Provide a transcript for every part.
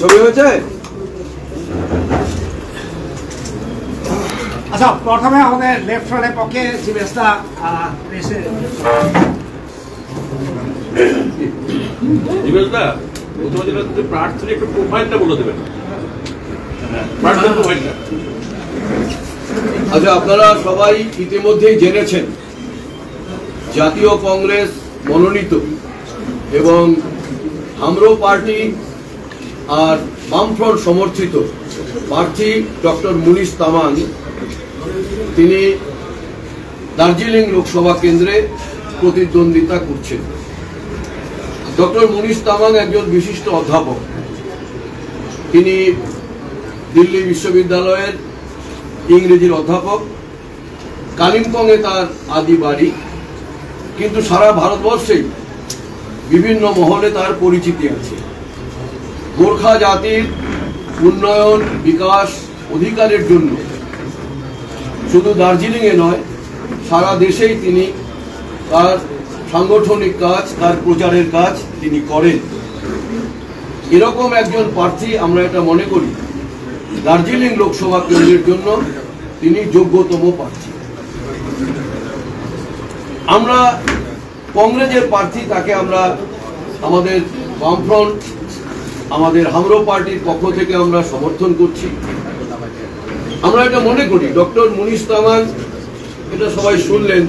ছবি হয়েছে। আচ্ছা, প্রথমে আমাদের লেফট ফ্রন্টের পক্ষে জিবেশদা এসে জিবেশদা প্রথমে যেটা প্রার্থীর একটু প্রোফাইলটা বলে দেবেন। প্রার্থীর প্রোফাইলটা। আচ্ছা, আপনারা সবাই ইতিমধ্যেই জেনেছেন জাতীয় কংগ্রেস মনোনীত এবং হামরো পার্টি আর বামফ্রন্ট সমর্থিত প্রার্থী ডক্টর মুনিশ তামাং তিনি দার্জিলিং লোকসভা কেন্দ্রে প্রতিদ্বন্দ্বিতা করছেন। ডক্টর মুনিশ তামাং একজন বিশিষ্ট অধ্যাপক। তিনি দিল্লি বিশ্ববিদ্যালয়ের ইংরেজির অধ্যাপক। কালিম্পংয়ে তার আদি বাড়ি, কিন্তু সারা ভারতবর্ষেই বিভিন্ন মহলে তার পরিচিতি আছে। গোর্খা জাতির উন্নয়ন, বিকাশ, অধিকারের জন্য শুধু দার্জিলিংয়ে নয়, সারা দেশেই তিনি তার সাংগঠনিক কাজ, তার প্রচারের কাজ তিনি করেন। এরকম একজন প্রার্থী আমরা এটা মনে করি দার্জিলিং লোকসভা কেন্দ্রের জন্য তিনি যোগ্যতম প্রার্থী। আমরা কংগ্রেসের প্রার্থী, তাকে আমরা আমাদের বামফ্রন্ট, আমাদের হামরো পার্টির পক্ষ থেকে আমরা সমর্থন করছি। আমরা এটা মনে করি ডক্টর মুনিশ তামাং, এটা সবাই শুনলেন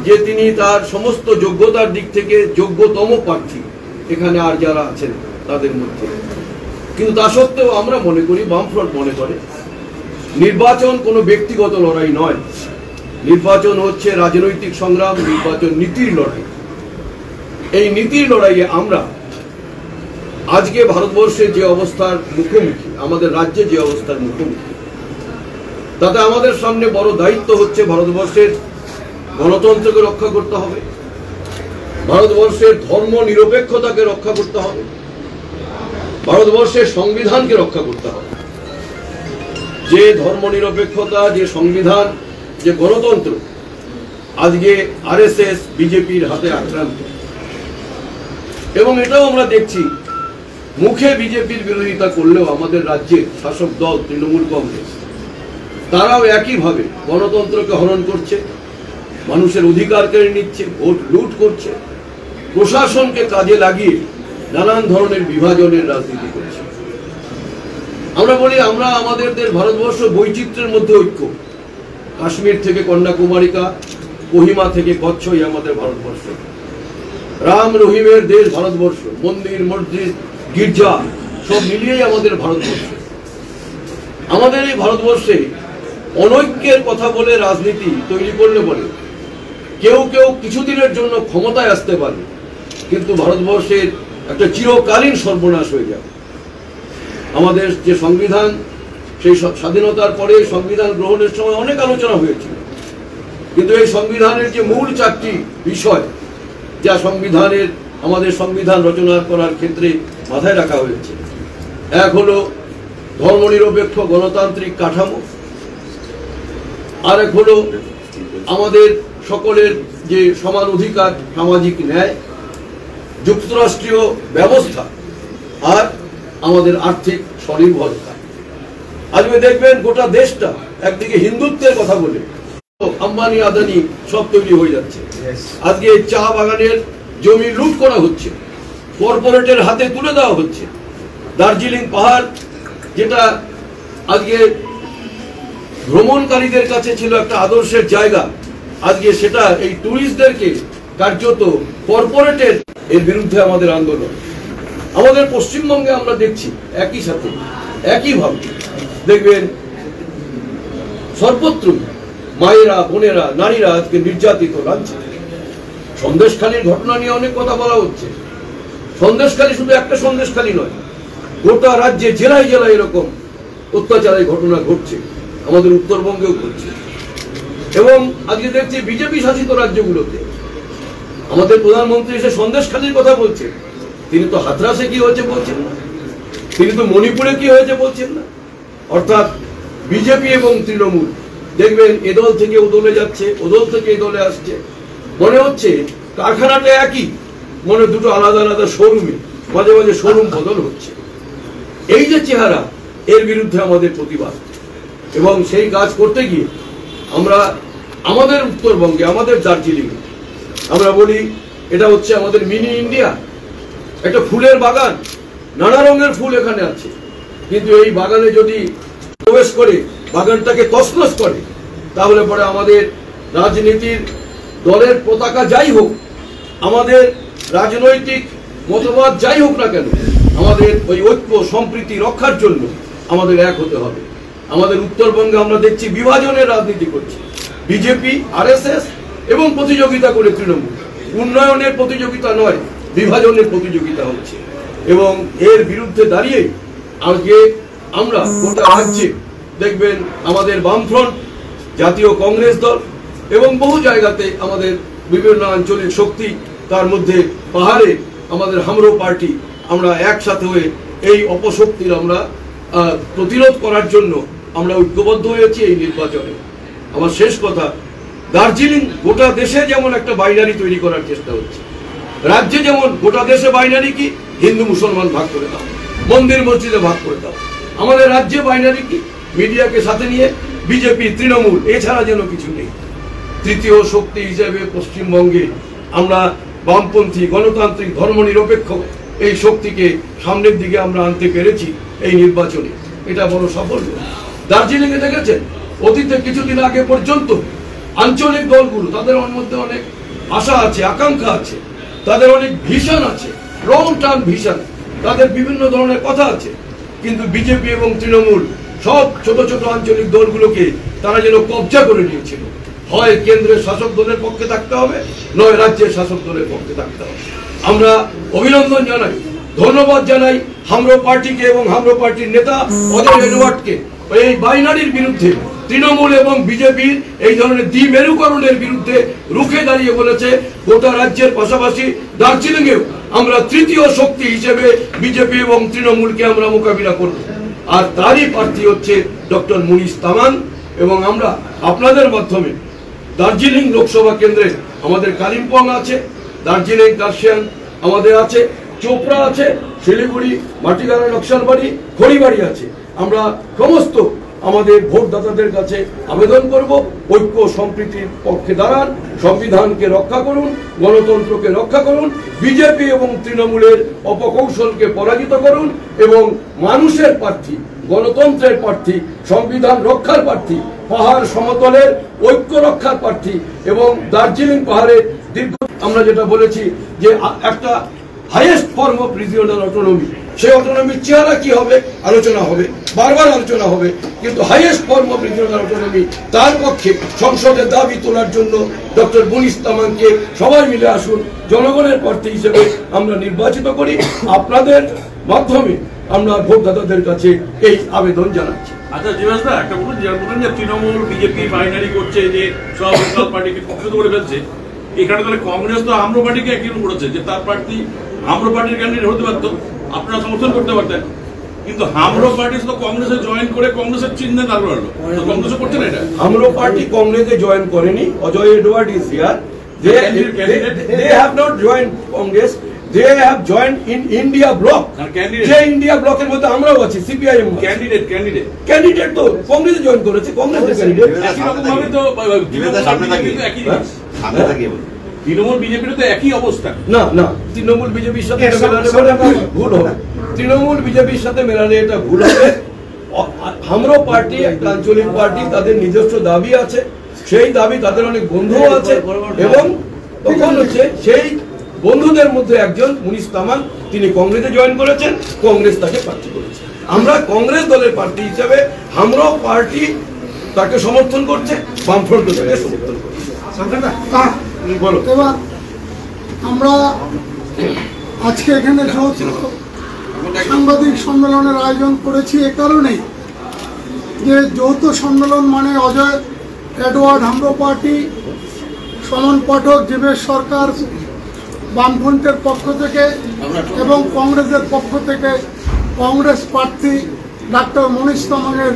যে তিনি তার সমস্ত যোগ্যতার দিক থেকে যোগ্যতম প্রার্থী এখানে আর যারা আছেন তাদের মধ্যে। কিন্তু তা সত্ত্বেও আমরা মনে করি, বামফ্রন্ট মনে করে, নির্বাচন কোনো ব্যক্তিগত লড়াই নয়। নির্বাচন হচ্ছে রাজনৈতিক সংগ্রাম, নির্বাচন নীতির লড়াই। এই নীতির লড়াইয়ে আমরা আজকে ভারতবর্ষের যে অবস্থার মুখোমুখি, আমাদের রাজ্যে যে অবস্থার মুখোমুখি, তাতে আমাদের সামনে বড় দায়িত্ব হচ্ছে ভারতবর্ষের গণতন্ত্রকে রক্ষা করতে হবে, ভারতবর্ষের ধর্ম নিরপেক্ষতাকে রক্ষা করতে হবে, ভারতবর্ষের সংবিধানকে রক্ষা করতে হবে। যে ধর্ম নিরপেক্ষতা, যে সংবিধান, যে গণতন্ত্র আজকে আরএসএস বিজেপির হাতে আক্রান্ত। এবং এটাও আমরা দেখছি, মুখে বিজেপির বিরোধিতা করলেও আমাদের রাজ্যের শাসক দল তৃণমূল কংগ্রেস, তারাও একইভাবে গণতন্ত্রকে হরণ করছে, মানুষের অধিকার কেড়ে নিচ্ছে, ভোট লুট করছে, প্রশাসনকে কাজে লাগিয়ে নানান ধরনের বিভাজনের রাজনীতি করছে। আমরা বলি, আমরা আমাদের ভারতবর্ষ বৈচিত্র্যের মধ্যে ঐক্য। কাশ্মীর থেকে কন্যাকুমারিকা, কোহিমা থেকে কচ্ছই আমাদের ভারতবর্ষ। রাম রহিমের দেশ ভারতবর্ষ, মন্দির, মসজিদ, গির্জা সব মিলিয়েই আমাদের ভারতবর্ষ। আমাদের এই ভারতবর্ষে অনৈক্যের কথা বলে রাজনীতি তৈরি করলে বলে কেউ কেউ কিছুদিনের জন্য ক্ষমতায় আসতে পারে, কিন্তু ভারতবর্ষের একটা চিরকালীন সর্বনাশ হয়ে যাবে। আমাদের যে সংবিধান, সেই স্বাধীনতার পরে সংবিধান গ্রহণের সময় অনেক আলোচনা হয়েছিল, কিন্তু এই সংবিধানের যে মূল চারটি বিষয়, যা আমাদের সংবিধান রচনা করার ক্ষেত্রে মাথায় রাখা হয়েছে, এক হলো ধর্মনিরপেক্ষ গণতান্ত্রিক কাঠামো, আরেক হলো আমাদের সকলের যে সমান অধিকার, সামাজিক ন্যায়, যুক্তরাষ্ট্রীয় ব্যবস্থা, আর আমাদের আর্থিক স্বনির্ভরতা। আজকে দেখবেন গোটা দেশটা একদিকে হিন্দুত্বের কথা বলে আম্বানি আদানি সব তৈরি হয়ে যাচ্ছে। আজকে চা বাগানের জমি লুট করা হচ্ছে, কর্পোরেটের হাতে তুলে দেওয়া হচ্ছে। দার্জিলিং পাহাড়, যেটা আজকে ভ্রমণকারীদের কাছে ছিল একটা আদর্শের জায়গা, আজকে সেটা এই টুরিস্টদেরকে কার্যত কর্পোরেটের এর বিরুদ্ধে আমাদের আন্দোলন। আমাদের পশ্চিমবঙ্গে আমরা দেখছি একই সাথে একইভাবে দেখবেন সর্বত্রই মায়েরা, বোনেরা, নারীরা আজকে নির্যাতিত, লাঞ্ছিত। সন্দেশখালীর ঘটনা নিয়ে অনেক কথা বলা হচ্ছে। সন্দেশখালী শুধু একটা সন্দেশখালী নয়, গোটা রাজ্যে জেলায় জেলায় এরকম অত্যাচারের ঘটনা ঘটছে, আমাদের উত্তরবঙ্গেও ঘটছে। এবং আজকে দেখছি বিজেপি শাসিত রাজ্যগুলোতে আমাদের প্রধানমন্ত্রী এসে সন্দেশখালীর কথা বলছে। তিনি তো হাথরাসে কি হয়েছে বলছেন না, তিনি তো মণিপুরে কি হয়েছে বলছেন না। অর্থাৎ বিজেপি এবং তৃণমূল দেখবেন এ দল থেকে ও দলে যাচ্ছে, ও দল থেকে এ দলে আসছে। মনে হচ্ছে কারখানাটা একই, মনে দুটো আলাদা আলাদা শোরুমে, মাঝে মাঝে শোরুম বদল হচ্ছে। এই যে চেহারা, এর বিরুদ্ধে আমাদের প্রতিবাদ। এবং সেই কাজ করতে গিয়ে আমরা আমাদের উত্তরবঙ্গে, আমাদের দার্জিলিং, আমরা বলি এটা হচ্ছে আমাদের মিনি ইন্ডিয়া, একটা ফুলের বাগান, নানা রঙের ফুল এখানে আছে। কিন্তু এই বাগানে যদি প্রবেশ করে বাগানটাকে তছনছ করে, তাহলে পরে আমাদের রাজনীতির দলের পতাকা যাই হোক, আমাদের রাজনৈতিক মতবাদ যাই হোক না কেন, আমাদের ওই ঐক্য সম্প্রীতি রক্ষার জন্য আমাদের এক হতে হবে। আমাদের উত্তরবঙ্গে আমরা দেখছি বিভাজনের রাজনীতি করছে বিজেপি, আরএসএস এবং প্রতিযোগিতা করে তৃণমূল। উন্নয়নের প্রতিযোগিতা নয়, বিভাজনের প্রতিযোগিতা হচ্ছে। এবং এর বিরুদ্ধে দাঁড়িয়ে আজকে আমরা গোটা রাজ্যে দেখবেন আমাদের বামফ্রন্ট, জাতীয় কংগ্রেস দল এবং বহু জায়গাতে আমাদের বিভিন্ন আঞ্চলিক শক্তি, তার মধ্যে পাহাড়ে আমাদের হামরো পার্টি, আমরা একসাথে হয়ে এই অপশক্তির আমরা প্রতিরোধ করার জন্য আমরা ঐক্যবদ্ধ হয়েছি এই নির্বাচনে। আমার শেষ কথা, দার্জিলিং গোটা দেশে যেমন একটা বাইনারি তৈরি করার চেষ্টা হচ্ছে, রাজ্যে যেমন গোটা দেশে বাইনারি কি, হিন্দু মুসলমান ভাগ করে দাও, মন্দির মসজিদে ভাগ করে দাও। আমাদের রাজ্যে বাইনারি কি, মিডিয়াকে সাথে নিয়ে বিজেপি, তৃণমূল, এছাড়া যেন কিছু নেই। তৃতীয় শক্তি হিসেবে পশ্চিমবঙ্গে আমরা বামপন্থী, গণতান্ত্রিক, ধর্মনিরপেক্ষ এই শক্তিকে সামনের দিকে আমরা আনতে পেরেছি এই নির্বাচনে। এটা বড় সাফল্য। দার্জিলিংয়ে দেখেছেন, অতীতে কিছুদিন আগে পর্যন্ত আঞ্চলিক দলগুলো, তাদের মধ্যে অনেক আশা আছে, আকাঙ্ক্ষা আছে, তাদের অনেক ভিশন আছে, লং টার্ম ভিশন, তাদের বিভিন্ন ধরনের কথা আছে। কিন্তু বিজেপি এবং তৃণমূল সব ছোট ছোট আঞ্চলিক দলগুলোকে তারা যেন কবজা করে নিয়েছিল। হয় কেন্দ্রের শাসক দলের পক্ষে থাকতে হবে, নয় রাজ্যের শাসক দলের পক্ষে থাকতে হবে। আমরা অভিনন্দন জানাই, ধন্যবাদ জানাই হামরো পার্টিকে এবং হামরো পার্টির নেতা অজয় এডওয়ার্ডকে। এই বাইনারির বিরুদ্ধে তৃণমূল এবং বিজেপির এই ধরনের দ্বিমেরুকরণের বিরুদ্ধে রুখে দাঁড়িয়ে বলেছে গোটা রাজ্যের পাশাপাশি দার্জিলিংয়েও আমরা তৃতীয় শক্তি হিসেবে বিজেপি এবং তৃণমূলকে আমরা মোকাবিলা করব। আর তারই প্রার্থী হচ্ছে ডক্টর মুনিশ তামান। এবং আমরা আপনাদের মাধ্যমে দার্জিলিং লোকসভা কেন্দ্রে আমাদের কালিম্পং আছে, দার্জিলিং, কার্শিয়াং আমাদের আছে, চোপড়া আছে, শিলিগুড়ি, মাটিগাড়া, নকশালবাড়ি, খড়িবাড়ি আছে। আমরা সমস্ত আমাদের ভোটদাতাদের কাছে আবেদন করব, ঐক্য সম্প্রীতির পক্ষে দাঁড়ান, সংবিধানকে রক্ষা করুন, গণতন্ত্রকে রক্ষা করুন, বিজেপি এবং তৃণমূলের অপকৌশলকে পরাজিত করুন এবং মানুষের প্রার্থী, গণতন্ত্রের প্রার্থী, সংবিধান রক্ষার প্রার্থী, পাহাড় সমতলের ঐক্য রক্ষার প্রার্থী এবং দার্জিলিং পাহাড়ের দীর্ঘ, আমরা যেটা বলেছি যে একটা highest form of regional autonomy, সেই অটোনমির চেহারা কি হবে আলোচনা হবে, বারবার আলোচনা হবে। কিন্তু highest form of regional autonomy, তার পক্ষে সংসদের দাবি তোলার জন্য ডক্টর মুনিশ তামানকে সবাই মিলে আসুন, জনগণের প্রার্থী হিসেবে আমরা নির্বাচিত করি। আপনাদের মাধ্যমে আমরা ভোটদাতাদের কাছে এই আবেদন জানাচ্ছি। আচ্ছা জীবাস দা, একটা বলুন যে তৃণমূল বিজেপি বাইনারি করছে, যে সব লোকাল পার্টিকে পক্ষে করে ফেলছে, এখানে তাহলে কংগ্রেস তো হামরো পার্টিকে একই করেছে যে তার প্রার্থী হামরো পার্টির ক্যান্ডিডেট হতে পারত, আপনারা সমর্থন করতে পারতেন। কিন্তু হামরো পার্টি তো কংগ্রেসে জয়েন করে কংগ্রেসের চিহ্নে দাঁড়ালো, কংগ্রেসও করছে না এটা। হামরো পার্টি কংগ্রেসে জয়েন করেনি, Ajay Edward is here, they have not joined Congress, they have joined in India bloc। যে ইন্ডিয়া ব্লকের মধ্যে আমরাও আছি, সিপিআইএম ক্যান্ডিডেট তো কংগ্রেসে জয়েন করেছে, কংগ্রেসের ক্যান্ডিডেট। একই রকম ভাবে তো তৃণমূল বিজেপির তো একই অবস্থা। না না, তৃণমূল বিজেপির সাথে ভুল হবে, তৃণমূল বিজেপির সাথে মেলালে এটা ভুল হবে। হামরো পার্টি একটা আঞ্চলিক পার্টি, তাদের নিজস্ব দাবি আছে, সেই দাবি তাদের অনেক বন্ধুও আছে এবং তখন হচ্ছে সেই বন্ধুদের মধ্যে একজন মুনিশ তামান, তিনি কংগ্রেসে জয়েন করেছেন, কংগ্রেস তাকে প্রার্থী করেছে। আমরা কংগ্রেস দলের প্রার্থী হিসেবে হামরো পার্টি তাকে সমর্থন করছে, বামফ্রন্ট তাকে সমর্থন করছে। এবার আমরা আজকে এখানে সাংবাদিক সম্মেলনের আয়োজন করেছি এ কারণেই যে যৌথ সম্মেলন মানে অজয় এডওয়ার্ড হামরো পার্টি, সমন পাঠক, জীবেশ সরকার বামফ্রন্টের পক্ষ থেকে এবং কংগ্রেসের পক্ষ থেকে কংগ্রেস প্রার্থী ডাক্তার মুনিশ তামানের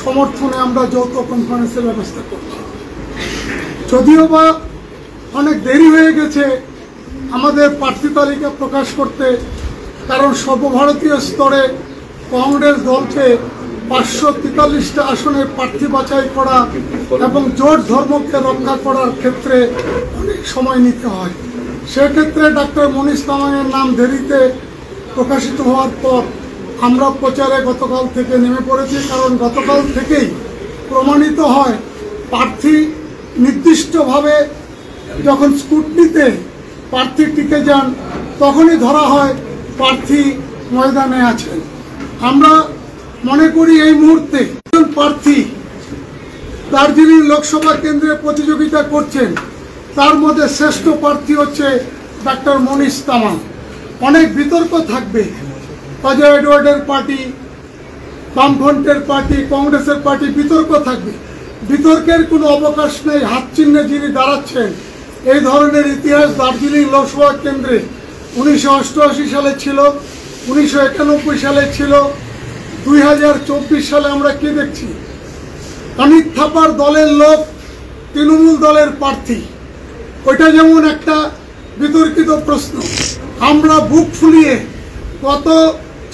সমর্থনে আমরা যৌথ কনফারেন্সের ব্যবস্থা করছি। যদিও বা অনেক দেরি হয়ে গেছে আমাদের প্রার্থী তালিকা প্রকাশ করতে, কারণ সর্বভারতীয় স্তরে কংগ্রেস দলকে 543টা আসনে প্রার্থী বাছাই করা এবং জোট ধর্মকে রক্ষা করার ক্ষেত্রে অনেক সময় নিতে হয়। সেক্ষেত্রে ডক্টর মনীষ তামাংয়ের নাম দেরিতে প্রকাশিত হওয়ার পর আমরা প্রচারে গতকাল থেকে নেমে পড়েছি, কারণ গতকাল থেকেই প্রমাণিত হয় প্রার্থী নির্দিষ্টভাবে যখন স্কুটনিতে প্রার্থী টিকে যান তখনই ধরা হয় প্রার্থী ময়দানে আছেন। আমরা মনে করি এই মুহূর্তে প্রার্থী দার্জিলিং লোকসভা কেন্দ্রে প্রতিযোগিতা করছেন, তার মধ্যে শ্রেষ্ঠ প্রার্থী হচ্ছে ডক্টর মনীষ তামাং। অনেক বিতর্ক থাকবে, অজয় এডওয়ার্ডের পার্টি, বামফ্রন্টের পার্টি, কংগ্রেসের পার্টি, বিতর্ক থাকবে। বিতর্কের কোনো অবকাশ নেই। হাত চিহ্নে যিনি দাঁড়াচ্ছেন, এই ধরনের ইতিহাস দার্জিলিং লোকসভা কেন্দ্রে 1988 সালে ছিল, 1991 সালে ছিল, 2024 সালে আমরা কি দেখছি? অমিত থাপার দলের লোক তৃণমূল দলের প্রার্থী। ওইটা যেমন একটা বিতর্কিত প্রশ্ন। আমরা বুক ফুলিয়ে গত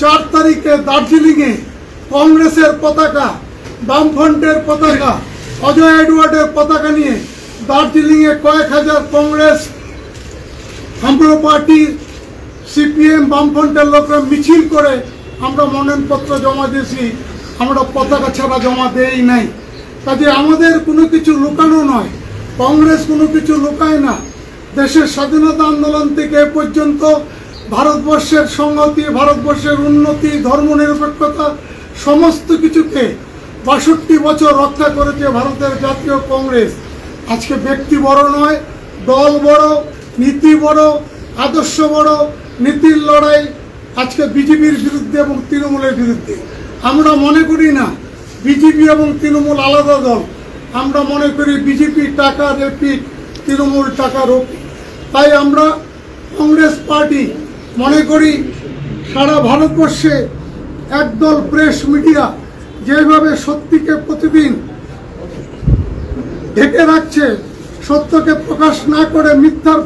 4 তারিখে দার্জিলিংয়ে কংগ্রেসের পতাকা, বামফ্রন্টের পতাকা, অজয় এডওয়ার্ডের পতাকা নিয়ে দার্জিলিংয়ে কয়েক হাজার কংগ্রেস, হামরো পার্টি, সিপিএম, বামফ্রন্টের লোকরা মিছিল করে আমরা মনোনয়নপত্র জমা দিয়েছি। আমরা পতাকা ছাড়া জমা দেই নাই। কাজে আমাদের কোনো কিছু লুকানো নয়, কংগ্রেস কোনো কিছু লুকায় না। দেশের স্বাধীনতা আন্দোলন থেকে এ পর্যন্ত ভারতবর্ষের সংহতি, ভারতবর্ষের উন্নতি, ধর্মনিরপেক্ষতা সমস্ত কিছুকে 62 বছর রক্ষা করেছে ভারতের জাতীয় কংগ্রেস। আজকে ব্যক্তি বড় নয়, দল বড়, নীতি বড়, আদর্শ বড়। নীতির লড়াই আজকে বিজেপির বিরুদ্ধে এবং তৃণমূলের বিরুদ্ধে। আমরা মনে করি না বিজেপি এবং তৃণমূল আলাদা দল। আমরা মনে করি বিজেপি টাকার এপিক, তৃণমূল টাকার ওপিক। তাই আমরা কংগ্রেস পার্টি মনে করি সারা ভারতবর্ষে একদল প্রেস মিডিয়া যেভাবে সত্যিকে প্রতিদিন ঢেকে রাখছে, সত্যকে প্রকাশ না করে মিথ্যার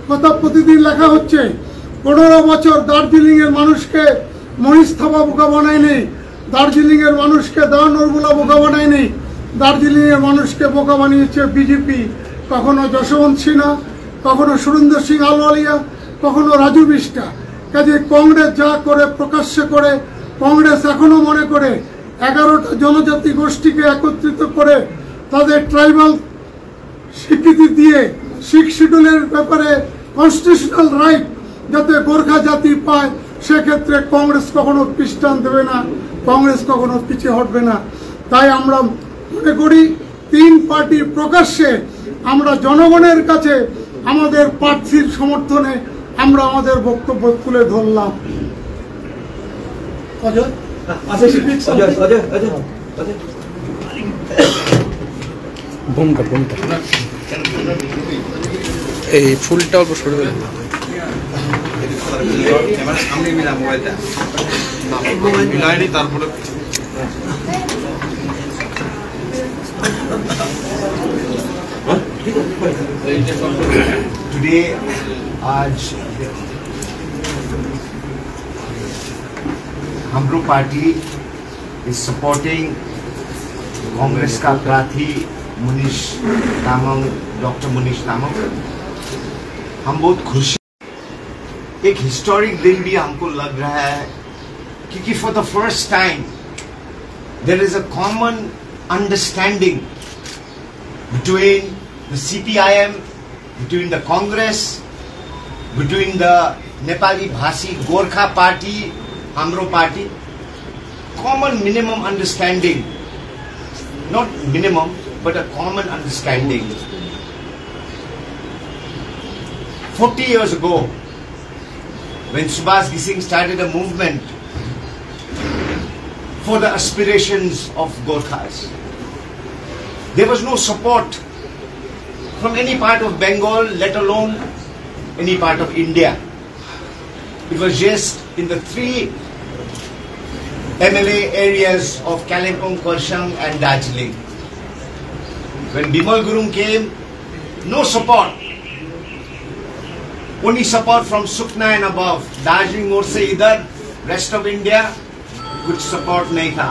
কথা প্রতিদিন লেখা হচ্ছে। 15 বছর দার্জিলিংয়ের মানুষকে মনীষ থাপা বোকা বানায়নি, দার্জিলিংয়ের মানুষকে দানবুলা বোকা বানায়নি, দার্জিলিংয়ের মানুষকে বোকা বানিয়েছে বিজেপি। কখনো যশবন্ত সিনহা, কখনো সুরেন্দ্র সিং আলওয়ালিয়া, কখনো রাজু বিষ্টা। কাজে কংগ্রেস যা করে প্রকাশ্যে করে, কংগ্রেস এখনো মনে করে 11টা জনজাতি গোষ্ঠীকে একত্রিত করে তাদের ট্রাইবাল স্বীকৃতি দিয়ে 6 শিডিউলের ব্যাপারে কনস্টিটিউশনাল রাইট যাতে গোর্খা জাতি পায়, সেক্ষেত্রে কংগ্রেস কখনো পিছটান দেবে না, কংগ্রেস কখনো পিছিয়ে হটবে না। তাই আমরা মনে করি 3 পার্টি প্রকাশ্যে আমরা জনগণের কাছে আমাদের প্রার্থীর সমর্থনে আমরা আমাদের বক্তব্য তুলে ধরলাম। এই ফুলটা অল্প সরে গেল। সামনে মিলা মোবাইলটা মিলাইনি, তারপরে टुडे आज हमरो पार्टी is supporting कांग्रेस का प्रार्थी मनीष तामांग, डॉक्टर मनीष तामांग। हम बहुत खुश, एक हिस्टोरिक दिन भी हमको लग रहा है, क्योंकि for the first time there is a common understanding between the CPIM, between the Congress, between the Nepali Bhasi Gorkha Party, Hamro Party. Common minimum understanding, not minimum, but a common understanding. 40 years ago, when Subhas Gising started a movement for the aspirations of Gorkhas, there was no support from any part of Bengal, let alone any part of India. It was just in the 3 MLA areas of Kalimpong, Kurshang and Darjeeling. When Bimal Gurung came, no support. only support from Sukna and above. Darjeeling मोड़ से इधर, rest of India, कुछ support नहीं था.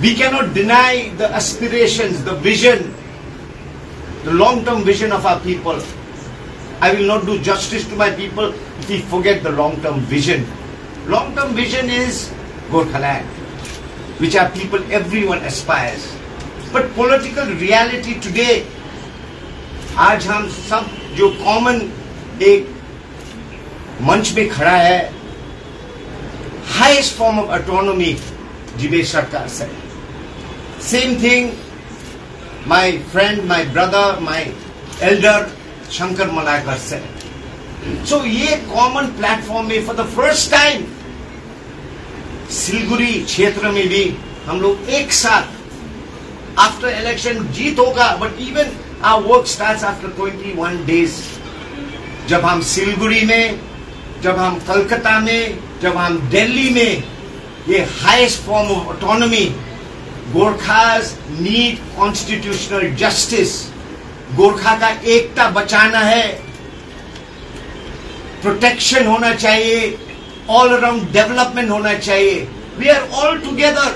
We cannot deny the aspirations, the vision, the long-term vision of our people. I will not do justice to my people if we forget the long-term vision. Long-term vision is Gorkhaland, which our people, everyone aspires. But political reality today, आज हम सब जो common एक मंच में खड़ा है, highest form of autonomy Jivesh सरकार से. Same thing, my friend, my brother, my elder Shankar Malaikar said. So ये common platform में for the first time Siliguri क्षेत्र में भी हम लोग एक साथ after election जीत होगा, but even our work starts after 21 days. जब हम सिलगुड़ी में, जब हम कलकत्ता में, जब हम दिल्ली में, ये highest form of autonomy, Gorkhas need constitutional justice. Gorkha का एकता बचाना है, प्रोटेक्शन होना चाहिए, ऑल अराउंड डेवलपमेंट होना चाहिए. We are all together,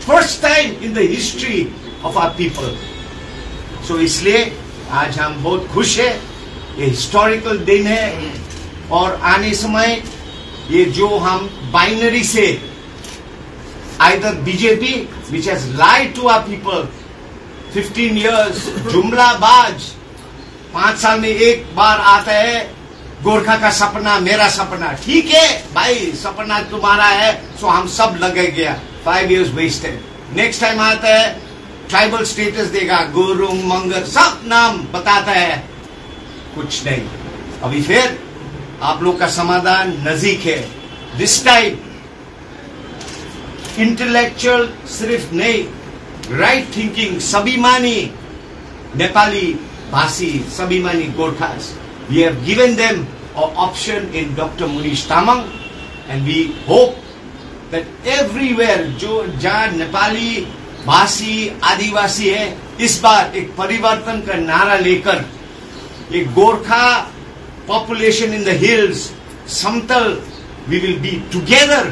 first time in the history of our people. So इसलिए आज हम बहुत खुश है. ये हिस्टोरिकल दिन है और आने समय ये जो हम बाइनरी से either BJP which has lied to our people 15 years, जुमलाबाज, 5 साल में एक बार आता है, गोरखा का सपना मेरा सपना. ठीक है भाई, सपना तुम्हारा है, सो हम सब लगे गया. 5 years वेस्टेड. नेक्स्ट टाइम आता है, ट्राइबल स्टेटस देगा, गुरुंग मंगर सब नाम बताता है, कुछ नहीं. अभी फिर आप लोग का समाधान नजदीक है. दिस टाइम इंटेलेक्चुअल सिर्फ नहीं, राइट थिंकिंग स्वाभिमानी नेपाली भाषी स्वाभिमानी Gorkhas, we have given them an option in Dr. Munish Tamang, and we hope that everywhere जो जहाँ नेपाली भाषी आदिवासी है, इस बार एक परिवर्तन का नारा लेकर एक Gorkha population in the hills, समतल, we will be together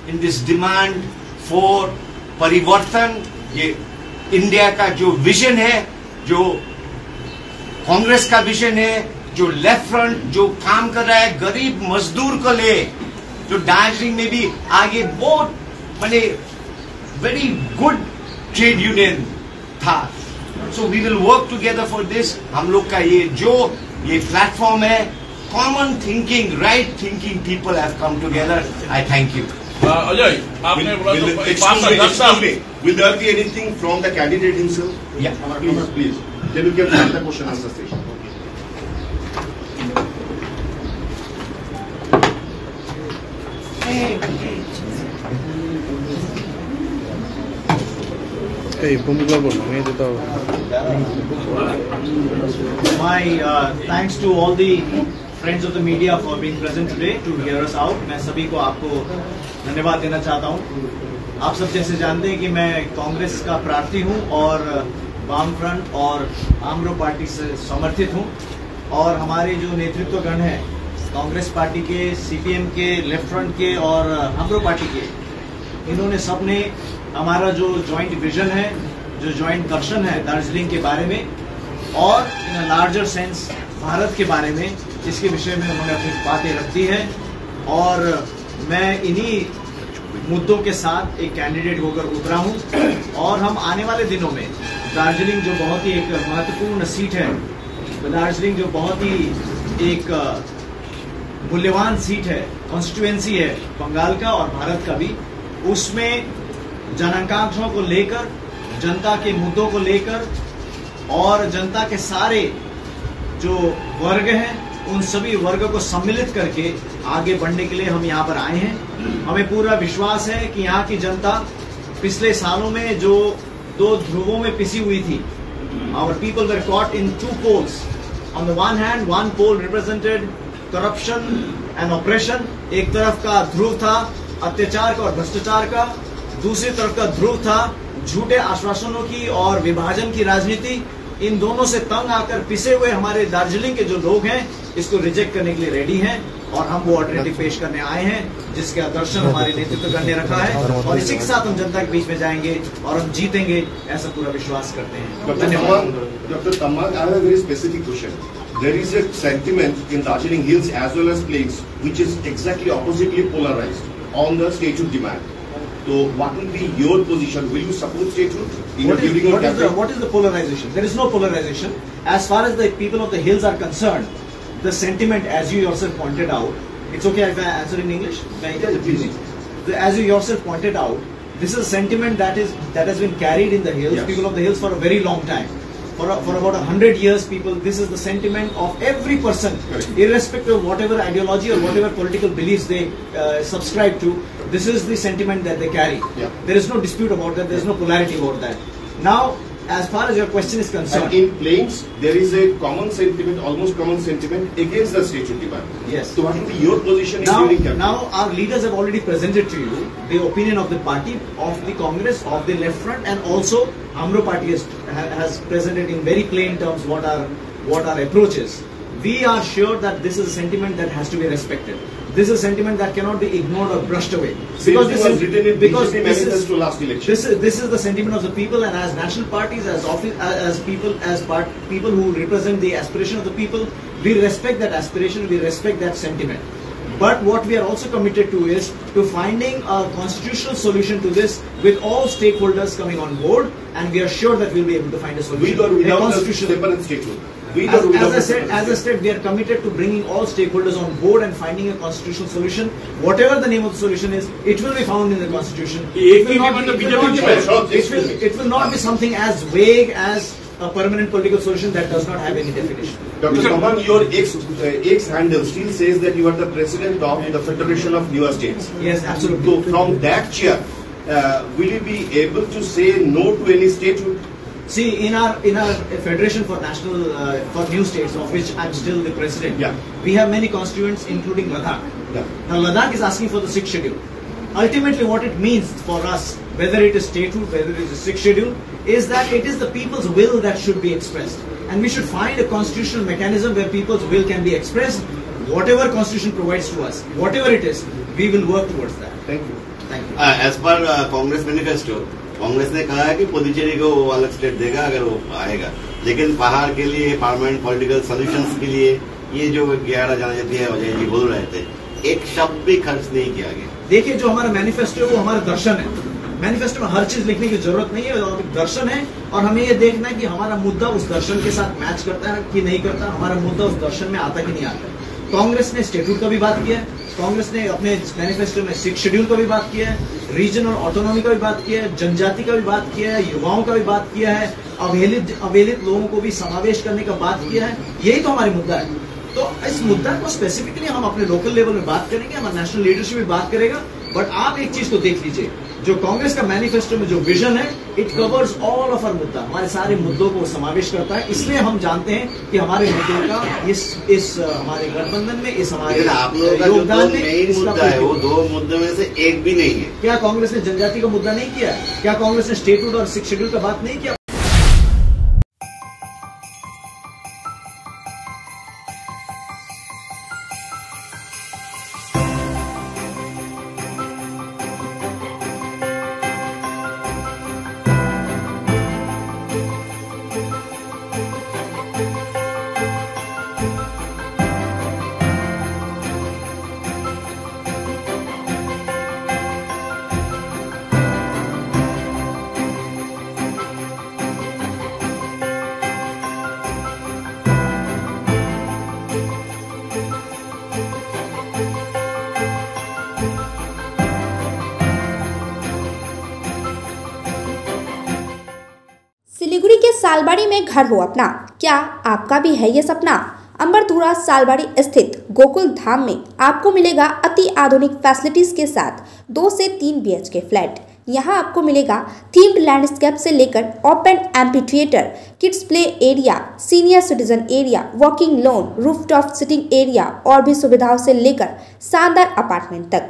in this demand for परिवर्तन. ये इंडिया का जो विजन है, जो कांग्रेस का विजन है, जो लेफ्ट फ्रंट जो काम कर रहा है गरीब मजदूर को ले, जो दार्जिलिंग में भी आगे बहुत माने वेरी गुड ट्रेड यूनियन था. So we will work together for this. हम लोग का ये जो ये प्लेटफॉर्म है, common thinking, right thinking people have come together. I thank you. Ajay, आपने बोला तो Excuse me. Will there be anything from the candidate himself? Yeah. Please. Can you give the question and answer session? এই ভূমিকা বলুন, মেয়েদের তো My thanks to all the friends of the media for being present today to hear us out. मैं सभी को आपको धन्यवाद देना चाहता हूँ. आप सब जैसे जानते हैं कि मैं कांग्रेस का प्रार्थी हूँ और वामफ्रंट और आमरो पार्टी से समर्थित हूँ. और हमारे जो नेतृत्वगण हैं कांग्रेस पार्टी के, सीपीएम के, लेफ्ट फ्रंट के और आमरो पार्टी के, इन्होंने सबने हमारा जो जॉइंट विजन है, जो जॉइंट दर्शन है दार्जिलिंग के बारे में और इन अ लार्जर सेंस भारत के बारे में, इसके विषय में उन्होंने अपनी बातें रखती हैं. और मैं इन्हीं मुद्दों के साथ एक कैंडिडेट होकर उतरा हूं. और हम आने वाले दिनों में दार्जिलिंग जो बहुत ही एक महत्वपूर्ण सीट है, दार्जिलिंग जो बहुत ही एक मूल्यवान सीट है, कॉन्स्टिट्यूएंसी है बंगाल का और भारत का भी, उसमें जनाकांक्षाओं को लेकर, जनता के मुद्दों को लेकर और जनता के सारे जो वर्ग हैं उन सभी वर्ग को सम्मिलित करके आगे बढ़ने के लिए हम यहाँ पर आए हैं. हमें पूरा विश्वास है कि यहाँ की जनता पिछले सालों में जो 2 ध्रुवों में पिसी हुई थी, our people were caught in 2 poles. On the one hand, one pole represented corruption and oppression. एक तरफ का ध्रुव था अत्याचार का और भ्रष्टाचार का, दूसरी तरफ का ध्रुव था झूठे आश्वासनों की और विभाजन की राजनीति. इन दोनों से तंग आकर पिसे हुए हमारे दार्जिलिंग के जो लोग हैं इसको रिजेक्ट करने के लिए रेडी हैं और हम वो ऑल्टरनेटिव पेश करने आए हैं जिसके दर्शन हमारे नेतृत्व करने रखा है और इसी के साथ हम जनता के बीच में जाएंगे और हम जीतेंगे ऐसा पूरा विश्वास करते हैं। धन्यवाद। Dr. Tamang, I have a very specific question. There is a sentiment in Darjeeling Hills as well as Plains which is exactly oppositely polarized on the statehood demand. So what will be your position? Will you support statehood during your campaign? What is the polarization? There is no polarization. As far as the people of the hills are concerned, the sentiment, as you yourself pointed out, it's okay if I answer in English? Please. As you yourself pointed out, this is a sentiment that has been carried in the hills, Yes. people of the hills, for a very long time. For about 100 years, people, this is the sentiment of every person, Correct. irrespective of whatever ideology or whatever political beliefs they subscribe to. This is the sentiment that they carry. Yeah. There is no dispute about that. There is no polarity about that. Now, as far as your question is concerned, And in Plains, there is a common sentiment, almost common sentiment against the statehood demand. yes. So what will be your position Now, during campaign? now our leaders have already presented to you the opinion of the party, of the Congress, of the left front, and also Amro Party has presented in very plain terms what our approach is. We are sure that this is a sentiment that has to be respected. This is a sentiment that cannot be ignored or brushed away. Same thing was written in because BJP this is- manifesto last election. this is the sentiment of the people, and as national parties, as people who represent the aspiration of the people, we respect that aspiration, we respect that sentiment. But what we are also committed to is to finding a constitutional solution to this with all stakeholders coming on board, and we are sure that we'll be able to find a solution. With or A without the constitutional. separate statehood. With or without As I the said, separate we are committed to bringing all stakeholders on board and finding a constitutional solution. Whatever the name of the solution is, it will be found in the constitution. It will not be- it will not be- it will not be something as vague as a permanent political solution that does not have any definition. Dr. Tamang, your ex handle still says that you are the president of the Federation of Newer States. Yes, absolutely. So from that chair, will you be able to say no to any statehood? See, in our Federation for National for New States, of which I'm still the president, Yeah. we have many constituents, including Ladakh. Yeah. Now, Ladakh is asking for the 6th schedule. Ultimately, what it means for us, whether it is statehood, whether it is a 6th schedule, is that it is the people's will that should be expressed, and we should find a constitutional mechanism where people's will can be expressed. Whatever constitution provides to us, whatever it is, we will work towards that. Thank you. Thank you. As per Congress manifesto, Congress ने कहा है कि पुदुचेरी को वो अलग state देगा अगर वो आएगा, लेकिन पहाड़ के लिए परमानेंट पॉलिटिकल सॉल्यूशंस के लिए ये जो 11 जनजाति है अजय जी बोल रहे थे, एक शब्द भी खर्च नहीं किया गया। देखिए, जो हमारा मैनिफेस्टो है वो हमारा दर्शन है। मैनिफेस्टो में हर चीज लिखने की जरूरत नहीं है, और दर्शन है, और हमें ये देखना है कि हमारा मुद्दा उस दर्शन के साथ मैच करता है कि नहीं करता, हमारा मुद्दा उस दर्शन में आता कि नहीं आता। कांग्रेस ने स्टेट्यूट का भी बात किया है, कांग्रेस ने अपने मैनिफेस्टो में 6th शेड्यूल का भी बात किया है, रीजन और ऑटोनॉमी का भी बात किया है, जनजाति का भी बात किया है, युवाओं का भी बात किया है, अवहेलित लोगों को भी समावेश करने का बात किया है। यही तो हमारी मुद्दा है। तो इस मुद्दा को स्पेसिफिकली हम अपने लोकल लेवल में बात करेंगे, हमारा नेशनल लीडरशिप भी बात करेगा। बट आप एक चीज को देख लीजिए, जो कांग्रेस का मैनिफेस्टो में जो विजन है, it covers all of our मुद्दा, हमारे सारे मुद्दों को समावेश करता है। इसलिए हम जानते हैं कि हमारे मुद्दों का इस हमारे गठबंधन में, इस हमारे लेकिन आप लोगों का जो योगदान में मेन इसका मुद्दा है वो कोई- 2 मुद्दों में से एक भी नहीं है। क्या कांग्रेस ने जनजाति का मुद्दा नहीं किया? क्या कांग्रेस ने स्टेटहुड और 6th शेड्यूल का बात नहीं किया? सिलीगुड़ी के सालबाड़ी में घर हो अपना, क्या आपका भी है ये सपना? अंबरधुरा सालबाड़ी स्थित गोकुल धाम में आपको मिलेगा अति आधुनिक फैसिलिटीज के साथ 2 से 3 BHK फ्लैट। यहाँ आपको मिलेगा थीम्ड लैंडस्केप से लेकर open amphi theatre, kids play area, senior citizen area, walking lawn, rooftop sitting area और भी सुविधाओं से लेकर शानदार अपार्टमेंट तक।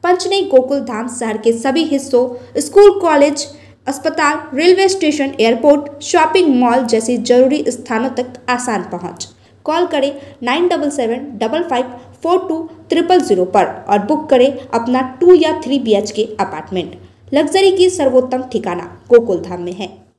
पंचनई गोकुल धाम शहर के सभी हिस्सों, स्कूल, कॉलेज, अस्पताल, railway station, airport, shopping mall जैसे जरूरी स्थानों तक आसान पहुंच। कॉल करें 9775542000 पर और बुक करें अपना 2 या 3 BHK अपार्टमेंट। लग्जरी की सर्वोत्तम ठिकाना गोकुल धाम में है।